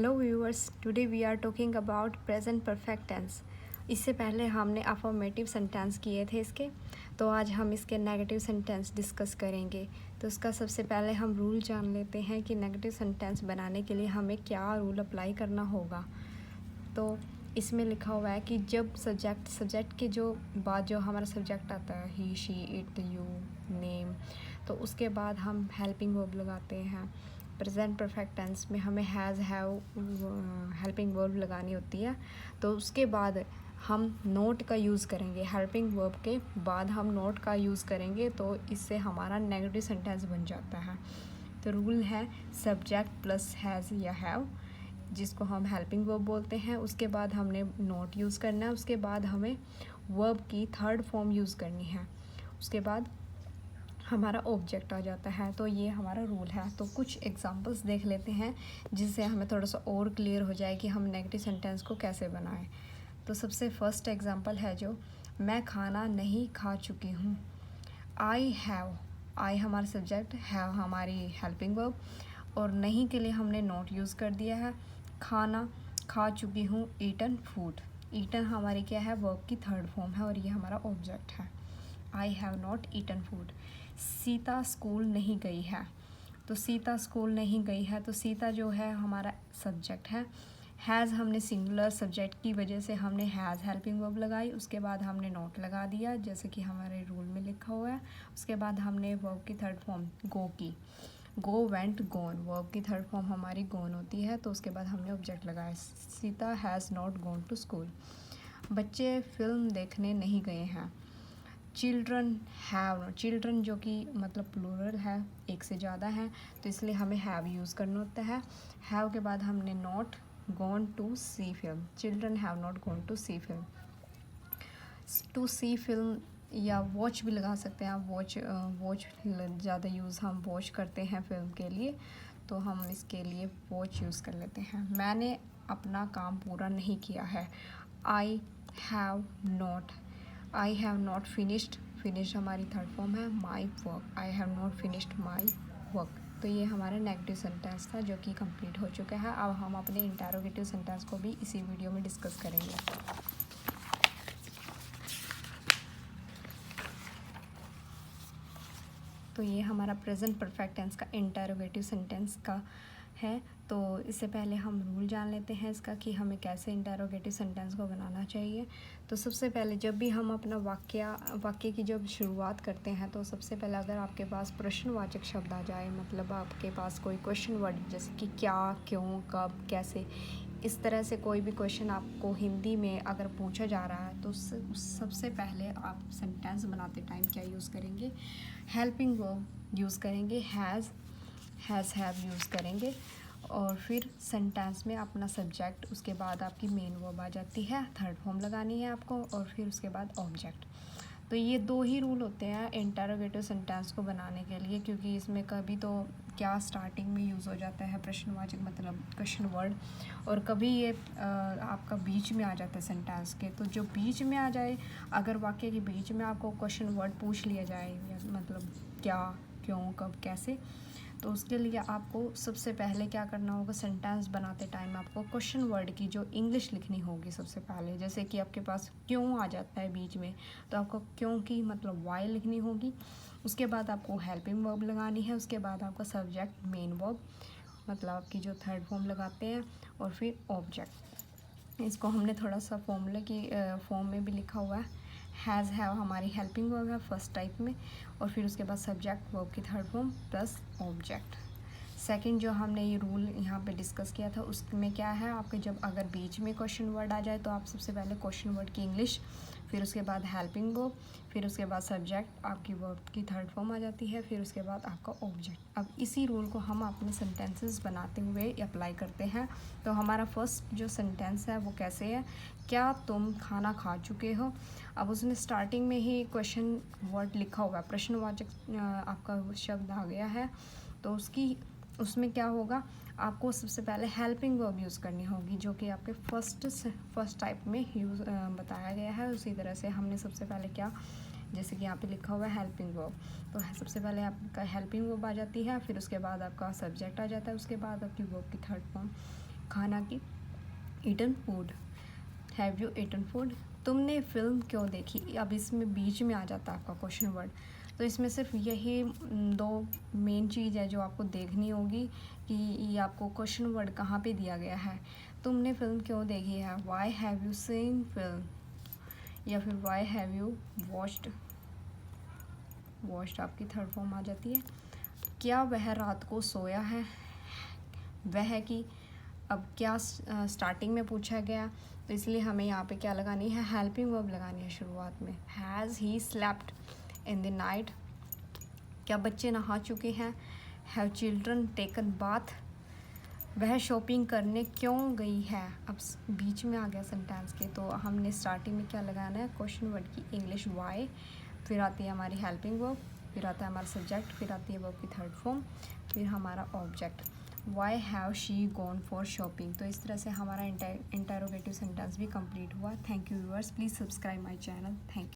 Hello viewers, today we are talking about present perfect tense. इससे पहले हमने affirmative sentence किए थे इसके, तो आज हम इसके नेगेटिव सेंटेंस डिस्कस करेंगे। तो उसका सबसे पहले हम रूल जान लेते हैं कि नेगेटिव सेंटेंस बनाने के लिए हमें क्या रूल अप्लाई करना होगा। तो इसमें लिखा हुआ है कि जब सब्जेक्ट के जो बाद जो हमारा सब्जेक्ट आता है, ही, शी, इट, यू, नेम, तो उसके बाद हम हेल्पिंग वर्ब लगाते हैं। प्रेजेंट परफेक्ट टेंस में हमें हैज़, हैव हेल्पिंग वर्ब लगानी होती है। तो उसके बाद हम नोट का यूज़ करेंगे, हेल्पिंग वर्ब के बाद हम नोट का यूज़ करेंगे, तो इससे हमारा नेगेटिव सेंटेंस बन जाता है। तो रूल है सब्जेक्ट प्लस हैज़ या हैव, जिसको हम हेल्पिंग वर्ब बोलते हैं। उसके बाद हमने नोट यूज़ करना है, उसके बाद हमें वर्ब की थर्ड फॉर्म यूज़ करनी है, उसके बाद हमारा ऑब्जेक्ट आ जाता है। तो ये हमारा रूल है। तो कुछ एग्जांपल्स देख लेते हैं जिससे हमें थोड़ा सा और क्लियर हो जाए कि हम नेगेटिव सेंटेंस को कैसे बनाएं। तो सबसे फर्स्ट एग्जांपल है जो मैं खाना नहीं खा चुकी हूँ। आई हैव, आई हमारा सब्जेक्ट, हैव हमारी हेल्पिंग वर्ब, और नहीं के लिए हमने नोट यूज़ कर दिया है। खाना खा चुकी हूँ, ईटन फूड, ईटन हमारी क्या है, वर्ब की थर्ड फॉर्म है और ये हमारा ऑब्जेक्ट है। I have not eaten food. Sita school नहीं गई है, तो सीता स्कूल नहीं गई है, तो सीता जो है हमारा सब्जेक्ट है। हैज़ हमने सिंगुलर सब्जेक्ट की वजह से हमने हैज़ हेल्पिंग वर्ब लगाई, उसके बाद हमने नोट लगा दिया जैसे कि हमारे रूल में लिखा हुआ है। उसके बाद हमने वर्ब की थर्ड फॉर्म गो की, गो, वेंट, गोन, वर्ब की थर्ड फॉर्म हमारी गोन होती है। तो उसके बाद हमने ऑब्जेक्ट लगाया, Sita has not gone to school. बच्चे फिल्म देखने नहीं गए हैं। चिल्ड्रन हैव, चिल्ड्रन जो कि मतलब प्लूरल है, एक से ज़्यादा है, तो इसलिए हमें हैव यूज़ करना होता है। हैव के बाद हमने not gone to see film, children have not gone to see film. To see film या वॉच भी लगा सकते हैं आप, वॉच ज़्यादा यूज़ हम वॉच करते हैं फिल्म के लिए, तो हम इसके लिए वॉच यूज़ कर लेते हैं। मैंने अपना काम पूरा नहीं किया है। I have not, I have not finished, finish हमारी थर्ड फॉर्म है, my work, I have not finished my work. तो ये हमारा नेगेटिव सेंटेंस था जो कि कंप्लीट हो चुका है। अब हम अपने इंटरोगेटिव सेंटेंस को भी इसी वीडियो में डिस्कस करेंगे। तो ये हमारा प्रेजेंट परफेक्ट टेंस का इंटरोगेटिव सेंटेंस का है। तो इससे पहले हम रूल जान लेते हैं इसका कि हमें कैसे इंटरोगेटिव सेंटेंस को बनाना चाहिए। तो सबसे पहले जब भी हम अपना वाक्य की जब शुरुआत करते हैं, तो सबसे पहले अगर आपके पास प्रश्नवाचक शब्द आ जाए, मतलब आपके पास कोई क्वेश्चन वर्ड जैसे कि क्या, क्यों, कब, कैसे, इस तरह से कोई भी क्वेश्चन आपको हिंदी में अगर पूछा जा रहा है, तो सबसे पहले आप सेंटेंस बनाते टाइम क्या यूज़ करेंगे, हेल्पिंग वर्ब यूज़ करेंगे, हैज़ हैव यूज़ करेंगे, और फिर सेंटेंस में अपना सब्जेक्ट, उसके बाद आपकी मेन वर्ब आ जाती है, थर्ड फॉर्म लगानी है आपको, और फिर उसके बाद ऑब्जेक्ट। तो ये दो ही रूल होते हैं इंटरोगेटिव सेंटेंस को बनाने के लिए, क्योंकि इसमें कभी तो क्या स्टार्टिंग में यूज़ हो जाता है प्रश्नवाचक मतलब क्वेश्चन वर्ड, और कभी ये आपका बीच में आ जाता है सेंटेंस के। तो जो बीच में आ जाए, अगर वाक्य के बीच में आपको क्वेश्चन वर्ड पूछ लिया जाए, मतलब क्या, क्यों, कब, कैसे, तो उसके लिए आपको सबसे पहले क्या करना होगा, सेंटेंस बनाते टाइम आपको क्वेश्चन वर्ड की जो इंग्लिश लिखनी होगी सबसे पहले। जैसे कि आपके पास क्यों आ जाता है बीच में, तो आपको क्यों की मतलब वाई लिखनी होगी। उसके बाद आपको हेल्पिंग वर्ब लगानी है, उसके बाद आपका सब्जेक्ट, मेन वर्ब मतलब आपकी जो थर्ड फॉर्म लगाते हैं, और फिर ऑब्जेक्ट। इसको हमने थोड़ा सा फॉर्मूले की फॉर्म में भी लिखा हुआ है। हैज़, हैव हमारी हेल्पिंग वर्ब है फर्स्ट टाइप में, और फिर उसके बाद सब्जेक्ट, वर्ब की third form plus object. Second जो हमने ये रूल यहाँ पे डिस्कस किया था, उसमें क्या है, आपके जब अगर बीच में क्वेश्चन वर्ड आ जाए, तो आप सबसे पहले क्वेश्चन वर्ड की इंग्लिश, फिर उसके बाद हेल्पिंग वर्ब, फिर उसके बाद सब्जेक्ट, आपकी वर्ब की थर्ड फॉर्म आ जाती है, फिर उसके बाद आपका ऑब्जेक्ट। अब इसी रूल को हम अपने सेंटेंसेस बनाते हुए अप्लाई करते हैं। तो हमारा फर्स्ट जो सेंटेंस है वो कैसे है, क्या तुम खाना खा चुके हो। अब उसने स्टार्टिंग में ही क्वेश्चन वर्ड लिखा हुआ है, प्रश्नवाचक आपका शब्द आ गया है, तो उसमें क्या होगा, आपको सबसे पहले हेल्पिंग वर्ब यूज़ करनी होगी, जो कि आपके फर्स्ट टाइप में यूज़ बताया गया है। उसी तरह से हमने सबसे पहले क्या, जैसे कि यहाँ पे लिखा हुआ है हेल्पिंग वर्ब, तो सबसे पहले आपका हेल्पिंग वर्ब आ जाती है, फिर उसके बाद आपका सब्जेक्ट आ जाता है, उसके बाद आपकी वर्ब की थर्ड फॉर्म खाना की, eaten food, have you eaten food, तुमने फिल्म क्यों देखी। अब इसमें बीच में आ जाता है आपका क्वेश्चन वर्ड, तो इसमें सिर्फ यही दो मेन चीज़ है जो आपको देखनी होगी कि ये आपको क्वेश्चन वर्ड कहाँ पे दिया गया है। तुमने फिल्म क्यों देखी है, why have you seen film, या फिर वाई हैव यू वॉच्ड आपकी थर्ड फॉर्म आ जाती है। क्या वह रात को सोया है, वह की अब क्या स्टार्टिंग में पूछा गया, तो इसलिए हमें यहाँ पे क्या लगानी है, हेल्पिंग वर्ब लगानी है शुरुआत में। Has he slept in the night, क्या बच्चे नहा चुके हैं, हैव चिल्ड्रन टेकन बाथ, वह शॉपिंग करने क्यों गई है। अब बीच में आ गया सेंटेंस के, तो हमने स्टार्टिंग में क्या लगाना है, क्वेश्चन वर्ड की इंग्लिश वाई, फिर आती है हमारी हेल्पिंग वर्ब, फिर आता है हमारा सब्जेक्ट, फिर आती है वर्ब की थर्ड फॉर्म, फिर हमारा object. Why have she gone for shopping. तो इस तरह से हमारा इंटरोगेटिव सेंटेंस भी कंप्लीट हुआ। Thank you viewers, please subscribe my channel. Thank you.